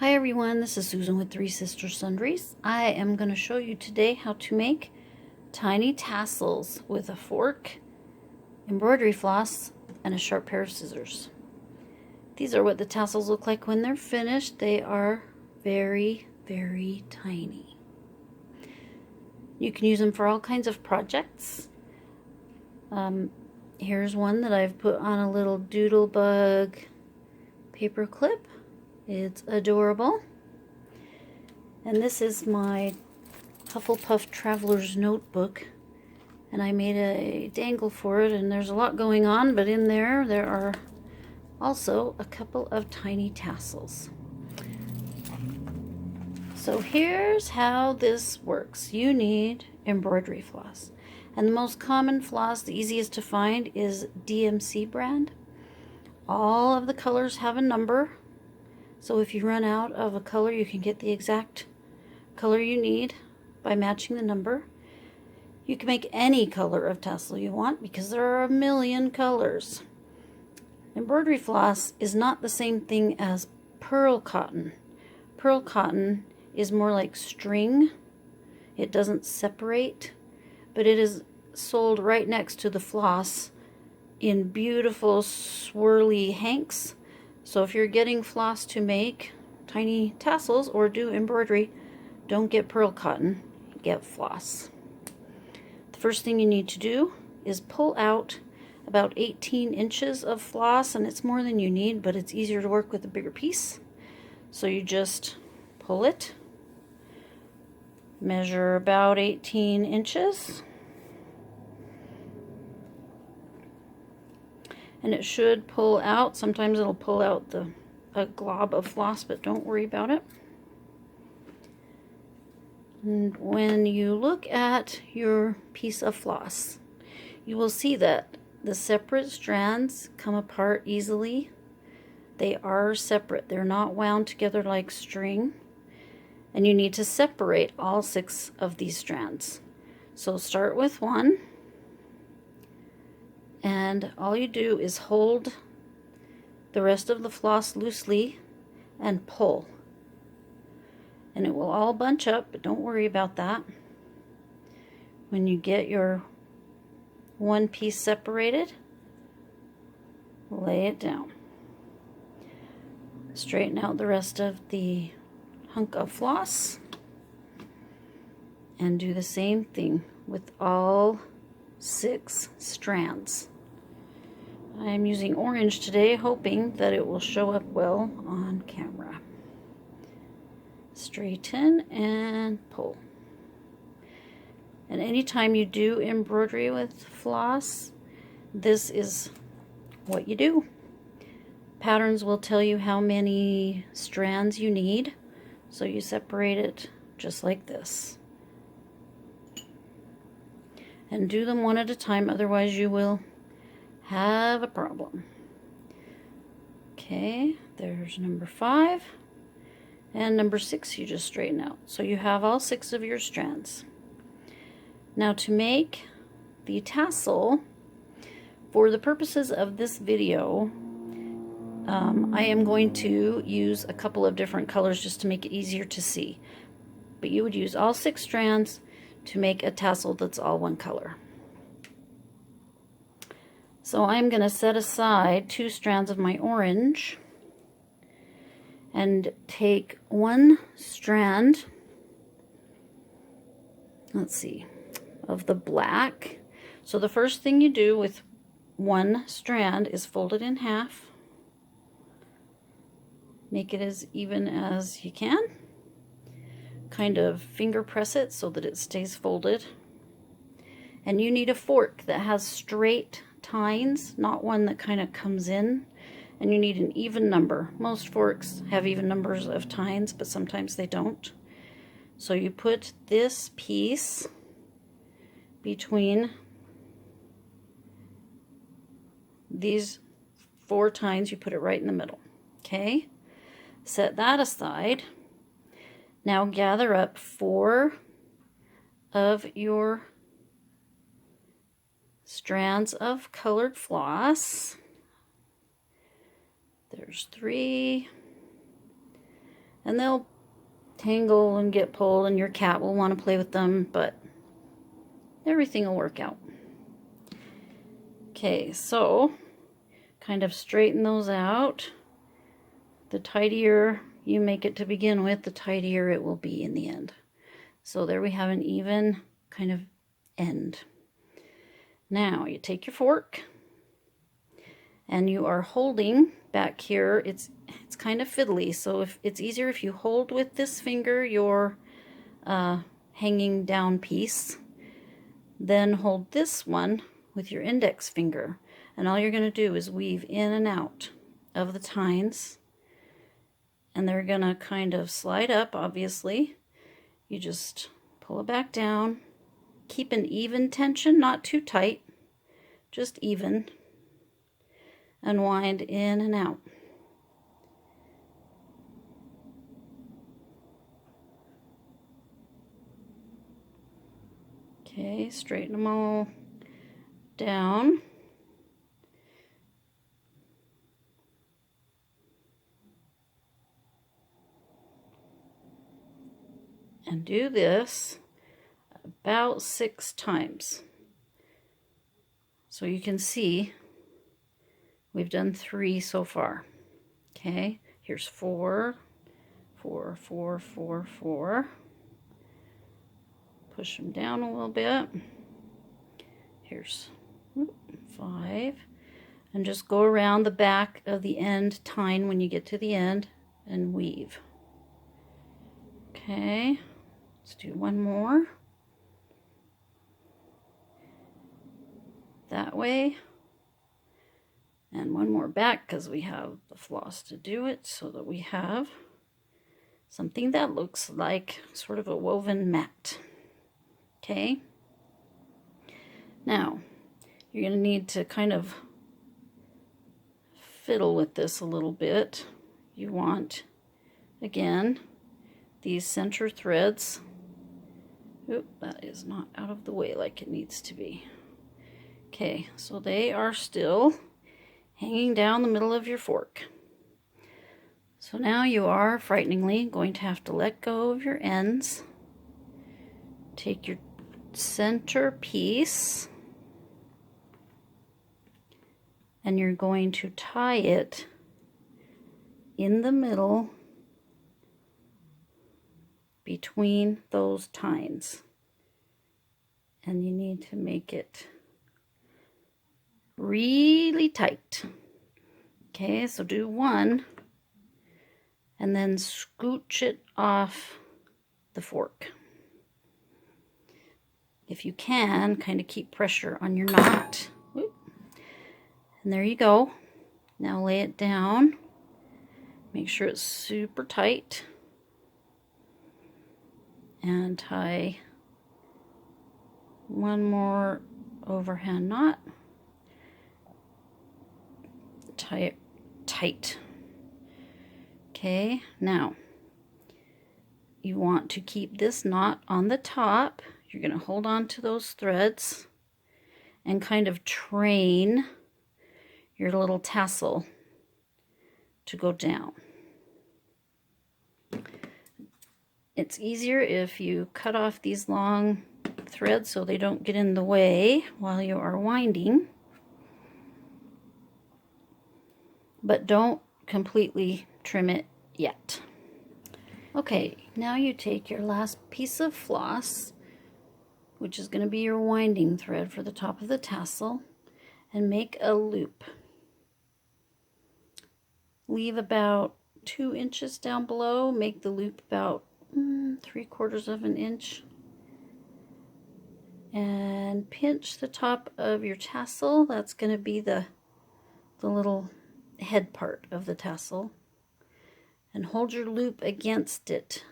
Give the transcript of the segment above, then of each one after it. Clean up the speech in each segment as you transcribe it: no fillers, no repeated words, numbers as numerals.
Hi everyone, this is Susan with Three Sisters Sundries. I am going to show you today how to make tiny tassels with a fork, embroidery floss, and a sharp pair of scissors. These are what the tassels look like when they're finished. They are very, very tiny. You can use them for all kinds of projects. Here's one that I've put on a little doodle bug paper clip. It's adorable. And this is my Hufflepuff Traveler's Notebook, and I made a dangle for it, and there's a lot going on, but in there are also a couple of tiny tassels. So here's how this works. You need embroidery floss, and the most common floss, the easiest to find, is DMC brand. All of the colors have a number, so if you run out of a color, you can get the exact color you need by matching the number. You can make any color of tassel you want because there are a million colors. Embroidery floss is not the same thing as pearl cotton. Pearl cotton is more like string. It doesn't separate, but it is sold right next to the floss in beautiful swirly hanks. So if you're getting floss to make tiny tassels or do embroidery, don't get pearl cotton, get floss. The first thing you need to do is pull out about 18 inches of floss, and it's more than you need, but it's easier to work with a bigger piece. So you just pull it, measure about 18 inches, and it should pull out. Sometimes it'll pull out a glob of floss, but don't worry about it. And when you look at your piece of floss, you will see that the separate strands come apart easily. They are separate. They're not wound together like string. And you need to separate all 6 of these strands. So start with one. And all you do is hold the rest of the floss loosely and pull. And it will all bunch up, but don't worry about that. When you get your one piece separated, lay it down. Straighten out the rest of the hunk of floss and do the same thing with all 6 strands. I'm using orange today, hoping that it will show up well on camera. Straighten and pull. And anytime you do embroidery with floss, this is what you do. Patterns will tell you how many strands you need, so you separate it just like this. And do them one at a time, otherwise you will have a problem. Okay, there's number 5. And number 6 you just straighten out. So you have all 6 of your strands. Now to make the tassel, for the purposes of this video, I am going to use a couple of different colors just to make it easier to see. But you would use all 6 strands to make a tassel that's all one color. So I'm going to set aside 2 strands of my orange and take one strand, let's see, of the black. So the first thing you do with one strand is fold it in half. Make it as even as you can. Kind of finger press it so that it stays folded. And you need a fork that has straight tines, not one that kind of comes in. And you need an even number. Most forks have even numbers of tines, but sometimes they don't. So you put this piece between these 4 tines. You put it right in the middle. Okay? Set that aside. Now gather up 4 of your strands of colored floss. There's 3, And they'll tangle and get pulled, and your cat will want to play with them, but everything will work out. Okay, so kind of straighten those out. The tidier you make it to begin with, the tidier it will be in the end. So there we have an even kind of end. Now you take your fork and you are holding back here. It's kind of fiddly, so if it's easier if you hold with this finger your hanging down piece, then hold this one with your index finger, and all you're going to do is weave in and out of the tines, and they're going to kind of slide up. Obviously you just pull it back down, keep an even tension, not too tight, just even, and wind in and out. Okay, straighten them all down. And do this about 6 times. So you can see we've done 3 so far. Okay, here's 4, 4, 4, 4, 4. Push them down a little bit. Here's 5. And just go around the back of the end tine when you get to the end and weave. Okay, let's do one more. That way. And one more back because we have the floss to do it, so that we have something that looks like sort of a woven mat. Okay. Now, you're going to need to kind of fiddle with this a little bit. You want, again, these center threads. Oop, that is not out of the way like it needs to be. Okay, so they are still hanging down the middle of your fork. So now you are frighteningly going to have to let go of your ends. Take your center piece and you're going to tie it in the middle between those tines. And you need to make it really tight. Okay, so do one and then scooch it off the fork. If you can, kind of keep pressure on your knot. And there you go. Now lay it down. Make sure it's super tight. And tie one more overhand knot. Tie it tight. Okay, now you want to keep this knot on the top. You're going to hold on to those threads and kind of train your little tassel to go down. It's easier if you cut off these long threads so they don't get in the way while you are winding. But don't completely trim it yet. Okay, now you take your last piece of floss, which is going to be your winding thread for the top of the tassel, and make a loop. Leave about 2 inches down below. Make the loop about 3/4 of an inch. And pinch the top of your tassel. That's going to be the little head part of the tassel. And hold your loop against it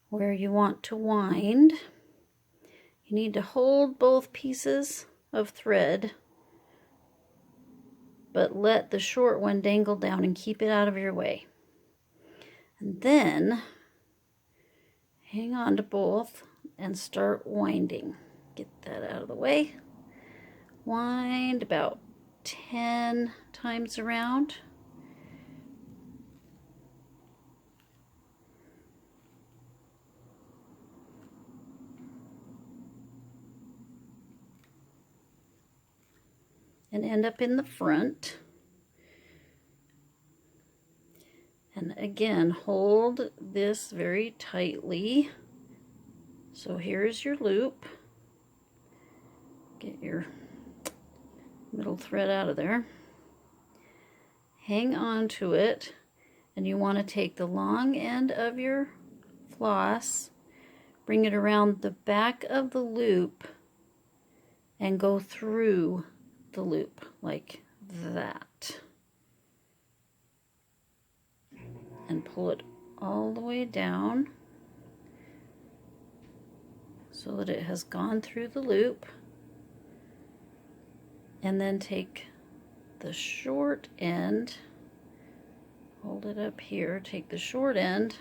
where you want to wind. You need to hold both pieces of thread, but let the short one dangle down and keep it out of your way. And then hang on to both and start winding. Get that out of the way. Wind about 10 times around. and end up in the front. And again, hold this very tightly. So here's your loop. Get your middle thread out of there. Hang on to it, and you want to take the long end of your floss, bring it around the back of the loop, and go through the loop like that. And pull it all the way down so that it has gone through the loop. And then take the short end, hold it up here, take the short end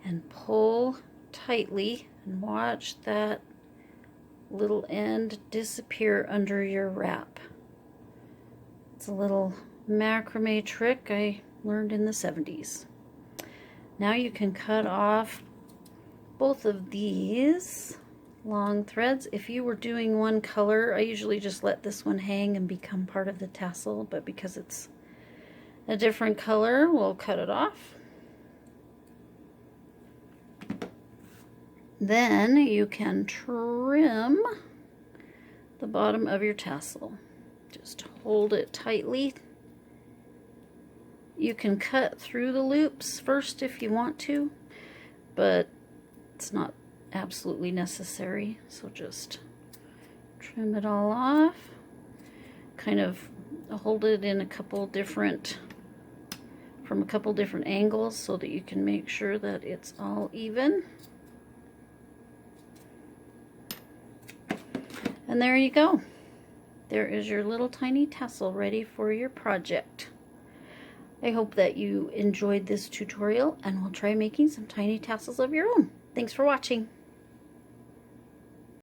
and pull tightly, and watch that little end disappear under your wrap. It's a little macrame trick I learned in the 70s. Now you can cut off both of these long threads. If you were doing one color, I usually just let this one hang and become part of the tassel, but because it's a different color, we'll cut it off. Then you can trim the bottom of your tassel. Just hold it tightly. You can cut through the loops first if you want to, but it's not absolutely necessary. So just trim it all off. Kind of hold it in a couple different, from a couple different angles so that you can make sure that it's all even. And there you go. There is your little tiny tassel ready for your project. I hope that you enjoyed this tutorial and will try making some tiny tassels of your own. Thanks for watching.